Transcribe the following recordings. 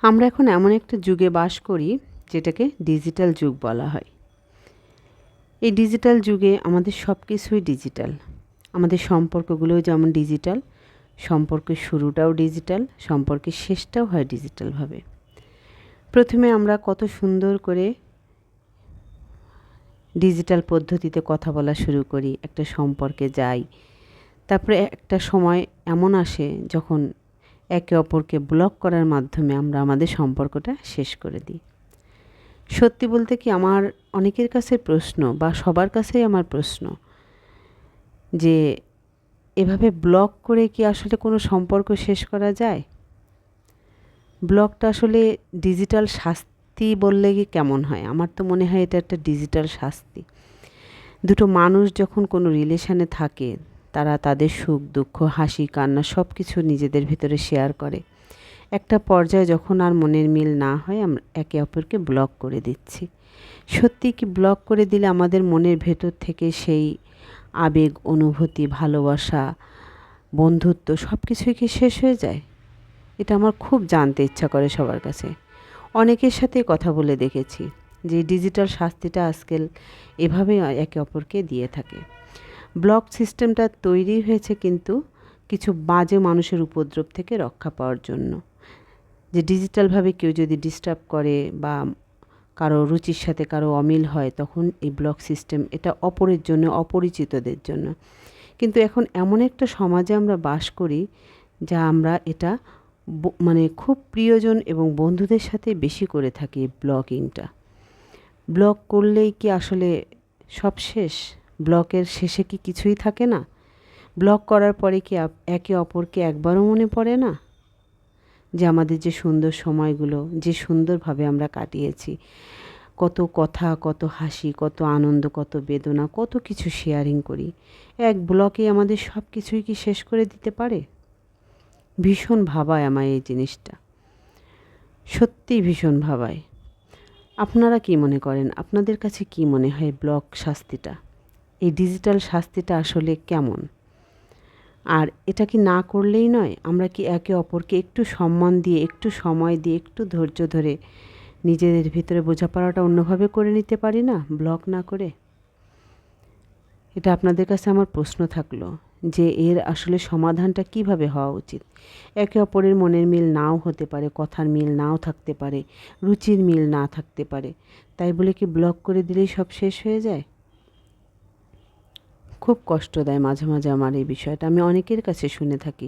আমরা এখন এমন একটা যুগে বাস করি যেটাকে ডিজিটাল যুগ বলা হয়। এই ডিজিটাল যুগে আমাদের সব কিছুই ডিজিটাল। আমাদের সম্পর্কগুলোও যেমন ডিজিটাল, সম্পর্কের শুরুটাও ডিজিটাল, সম্পর্কের শেষটাও হয় ডিজিটালভাবে। প্রথমে আমরা কত সুন্দর করে ডিজিটাল পদ্ধতিতে কথা বলা শুরু করি, একটা সম্পর্কে যাই। তারপরে একটা সময় এমন আসে যখন একে অপরকে ব্লক করার মাধ্যমে আমরা আমাদের সম্পর্কটা শেষ করে দিই। সত্যি বলতে কি, আমার অনেকের কাছে প্রশ্ন বা সবার কাছেই আমার প্রশ্ন যে এভাবে ব্লক করে কি আসলে কোনো সম্পর্ক শেষ করা যায়? ব্লকটা আসলে ডিজিটাল শাস্তি বললে কি কেমন হয়? আমার তো মনে হয় এটা একটা ডিজিটাল শাস্তি। দুটো মানুষ যখন কোনো রিলেশনে থাকে, তারা তাদের সুখ দুঃখ, হাসি কান্না সব কিছু নিজেদের ভিতরে শেয়ার করে। একটা পর্যায়ে যখন আর মনের মিল না হয়, আমরা একে অপরকে ব্লক করে দিচ্ছি। সত্যি কি ব্লক করে দিলে আমাদের মনের ভেতর থেকে সেই আবেগ, অনুভূতি, ভালোবাসা, বন্ধুত্ব সব কিছুই কি শেষ হয়ে যায়? এটা আমার খুব জানতে ইচ্ছা করে সবার কাছে। অনেকের সাথে কথা বলে দেখেছি যে ডিজিটাল শাস্তিটা আজকাল এভাবেই একে অপরকে দিয়ে থাকে। ব্লক সিস্টেমটা তৈরি হয়েছে কিন্তু কিছু বাজে মানুষের উপদ্রব থেকে রক্ষা পাওয়ার জন্য। যে ডিজিটালভাবে কেউ যদি ডিস্টার্ব করে বা কারো রুচির সাথে কারো অমিল হয়, তখন এই ব্লক সিস্টেম এটা অপরের জন্য, অপরিচিতদের জন্য। কিন্তু এখন এমন একটা সমাজে আমরা বাস করি যা আমরা এটা মানে খুব প্রিয়জন এবং বন্ধুদের সাথে বেশি করে থাকি ব্লকিংটা। ব্লক করলেই কি আসলে সব শেষ? ব্লকের শেষে কি কিছুই থাকে না? ব্লক করার পরে কি একে অপরকে একবারও মনে পড়ে না যে আমাদের যে সুন্দর সময়গুলো, যে সুন্দরভাবে আমরা কাটিয়েছি, কত কথা, কত হাসি, কত আনন্দ, কত বেদনা, কত কিছু শেয়ারিং করি। এক ব্লকে আমাদের সব কিছুই কি শেষ করে দিতে পারে? ভীষণ ভাবায় আমায় এই জিনিসটা, সত্যিই ভীষণ ভাবায়। আপনারা কি মনে করেন? আপনাদের কাছে কি মনে হয় ব্লক শাস্তিটা, এই ডিজিটাল শাস্তিটা আসলে কেমন? আর এটা কি না করলেই নয়? আমরা কি একে অপরকে একটু সম্মান দিয়ে, একটু সময় দিয়ে, একটু ধৈর্য ধরে নিজেদের ভিতরে বোঝাপড়াটা অন্যভাবে করে নিতে পারি না, ব্লক না করে? এটা আপনাদের কাছে আমার প্রশ্ন থাকলো যে এর আসলে সমাধানটা কিভাবে হওয়া উচিত। একে অপরের মনের মিল নাও হতে পারে, কথার মিল নাও থাকতে পারে, রুচির মিল না থাকতে পারে। তাই বলে কি ব্লক করে দিলেই সব শেষ হয়ে যায়? খুব কষ্ট দেয় মাঝে মাঝে আমার এই বিষয়টা। আমি অনেকের কাছে শুনে থাকি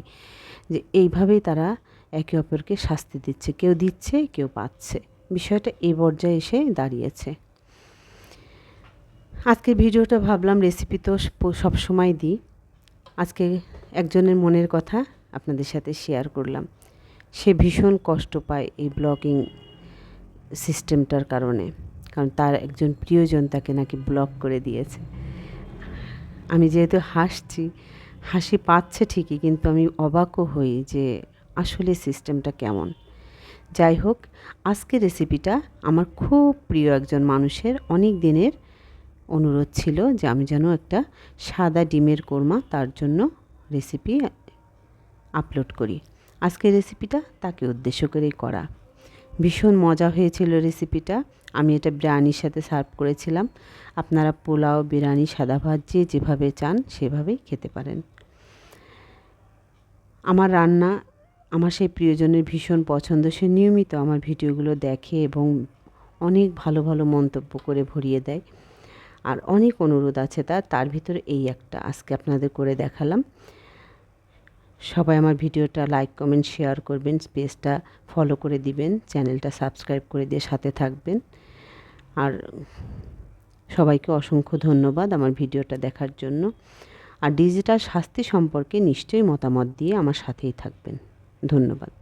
যে এইভাবেই তারা একে অপরকে শাস্তি দিচ্ছে, কেউ দিচ্ছে, কেউ পাচ্ছে। বিষয়টা এই পর্যায়ে এসে দাঁড়িয়েছে। আজকের ভিডিওটা ভাবলাম রেসিপি তো সবসময় দিই, আজকে একজনের মনের কথা আপনাদের সাথে শেয়ার করলাম। সে ভীষণ কষ্ট পায় এই ব্লকিং সিস্টেমটার কারণে, কারণ তার একজন প্রিয়জন তাকে নাকি ব্লক করে দিয়েছে। আমি যেহেতু হাসছি, হাসি পাচ্ছে ঠিকই, কিন্তু আমি অবাকও হই যে আসলে সিস্টেমটা কেমন। যাই হোক, আজকের রেসিপিটা আমার খুব প্রিয় একজন মানুষের অনেক দিনের অনুরোধ ছিল যে আমি যেন একটা সাদা ডিমের কোরমা তার জন্য রেসিপি আপলোড করি। আজকের রেসিপিটা তাকে উদ্দেশ্য করেই করা। ভীষণ মজা হয়েছিল রেসিপিটা। আমি এটা বিরিয়ানির সাথে সার্ভ করেছিলাম। আপনারা পোলাও, বিরিয়ানি, সাদা ভাত যে যেভাবে চান সেভাবেই খেতে পারেন। আমার রান্না আমার সেই প্রিয়জনের ভীষণ পছন্দ। সে নিয়মিত আমার ভিডিওগুলো দেখে এবং অনেক ভালো ভালো মন্তব্য করে ভরিয়ে দেয়। আর অনেক অনুরোধ আছে তার ভিতরে এই একটা আজকে আপনাদের করে দেখালাম। সবাই আমার ভিডিওটা লাইক, কমেন্ট, শেয়ার করবেন, পেজটা ফলো করে দিবেন, চ্যানেলটা সাবস্ক্রাইব করে দিয়ে সাথে থাকবেন। আর সবাইকে অসংখ্য ধন্যবাদ আমার ভিডিওটা দেখার জন্য। আর ডিজিটাল শাস্তি সম্পর্কে নিশ্চয়ই মতামত দিয়ে আমার সাথেই থাকবেন। ধন্যবাদ।